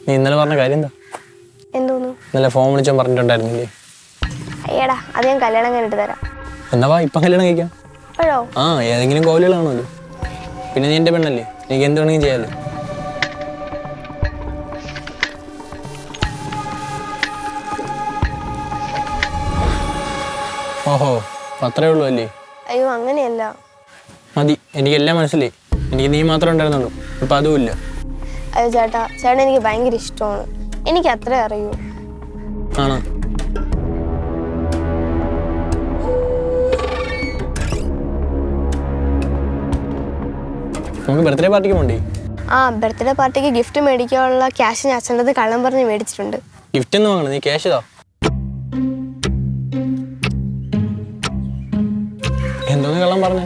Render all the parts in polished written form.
നീ ഇന്നലെ പറഞ്ഞ കാര്യം എന്താ? എന്തോന്നു? ഇന്നലെ ഫോൺ വിളിച്ചാൽ പറഞ്ഞിട്ടുണ്ടായിരുന്നില്ലേ? അയ്യടാ, അത് ഞാൻ കല്യാണം കഴിഞ്ഞിട്ട് തരാം. എന്നാ വാ, ഇപ്പം കല്യാണം കഴിക്കാം. അപ്പോഴോ? ആ, ഏതെങ്കിലും കോവിലുകളാണല്ലോ. പിന്നെ നീ എൻ്റെ പെണ്ണല്ലേ, എനിക്ക് എന്ത് വേണമെങ്കിലും ചെയ്യാമല്ലോ. ഓഹോ, അത്രേ ഉള്ളൂ അല്ലേ? അയ്യോ, അങ്ങനെയല്ല. മതി, എനിക്കെല്ലാം മനസ്സിലായി. എനിക്ക് നീ മാത്രമേ ഉണ്ടായിരുന്നുള്ളൂ, ഇപ്പം അതുമില്ല. അയ്യോ ചേട്ടാ, ചേട്ടൻ എനിക്ക് ഭയങ്കര ഇഷ്ടമാണ്. എനിക്ക് അത്രേ അറിയൂ. ആണോ? നമുക്ക് ബർത്ത്ഡേ പാർട്ടിക്ക് പോണ്ടേ? ആ, ബർത്ത്ഡേ പാർട്ടിക്ക് ഗിഫ്റ്റ് മേടിക്കാനുള്ള ക്യാഷ് ഞാൻ അച്ഛനത് കള്ളം പറഞ്ഞ് മേടിച്ചിട്ടുണ്ട്. ഗിഫ്റ്റ് ഒന്നും വാങ്ങണം, നീ ക്യാഷ് ഇതാ. എന്തോന്ന് കള്ളം പറഞ്ഞേ?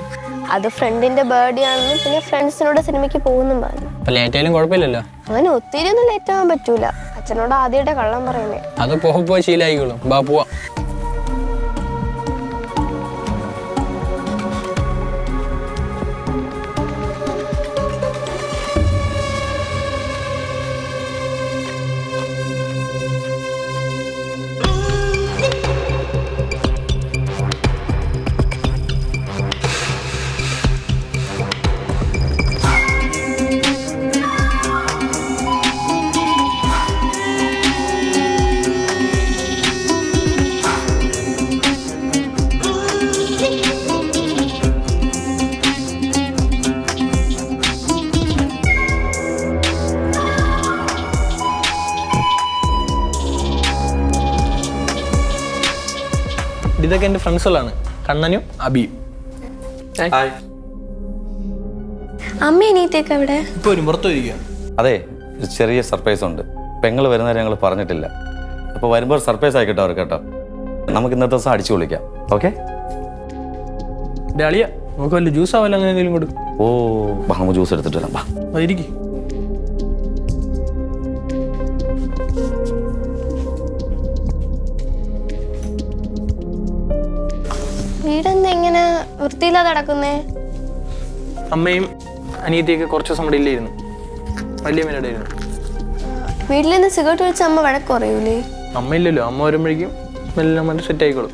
അത് ഫ്രണ്ടിന്റെ ബർത്ത്ഡേ ആണെന്നും പിന്നെ ഫ്രണ്ട്സിനോട് സിനിമയ്ക്ക് പോകുന്നും പറഞ്ഞു. അപ്പൊ ലേറ്റ് ആയാലും കുഴപ്പമില്ലല്ലോ. അങ്ങനെ ഒത്തിരി ഒന്നും ലേറ്റ് ആവാൻ പറ്റൂല. അച്ഛനോട് ആദ്യമായിട്ട് കള്ളം പറയുന്നേ. അത് പോയി ശീലമായിക്കോളും. ബാ പോവാ. ഇതൊക്കെ എൻ്റെ ഫ്രണ്ട്സുകളാണ്, കണ്ണനും അബിയും. അമ്മ അനിയത്തേക്ക് എവിടെ? ഇപ്പൊ ഒരു പുറത്തു വരിക. അതെ, ഒരു ചെറിയ സർപ്രൈസ് ഉണ്ട്. പെങ്ങൾ വരുന്നവരെ ഞങ്ങൾ പറഞ്ഞിട്ടില്ല. അപ്പോൾ വരുമ്പോൾ സർപ്രൈസ് ആയിക്കോട്ടെ അവർക്ക് കേട്ടോ. നമുക്ക് ഇന്നത്തെ ദിവസം അടിച്ചു പൊളിക്കാം. ഓക്കെ? അളിയ, നമുക്ക് വല്ല ജ്യൂസ് ആവല്ലോ, അങ്ങനെ എന്തെങ്കിലും കൊടുക്കും. ഓ, നമുക്ക് ജ്യൂസ് എടുത്തിട്ട് വരാം. അതിരിക്കും. വീടെന്താ ഇങ്ങനെ വൃത്തിയില്ലാതെ കിടക്കുന്നേ? അമ്മയും അനിയത്തിയൊക്കെ കുറച്ച് ദിവസം ഇവിടെ ഇല്ലായിരുന്നു. വലിയ മേലായിരുന്നു. വീട്ടിൽ നിന്ന് സിഗരറ്റ് വലിച്ച അമ്മ വഴക്ക് കുറയൂലേ? അമ്മ ഇല്ലല്ലോ, അമ്മ വരുമ്പോഴേക്കും എല്ലാം സെറ്റ് ആയിക്കോളും.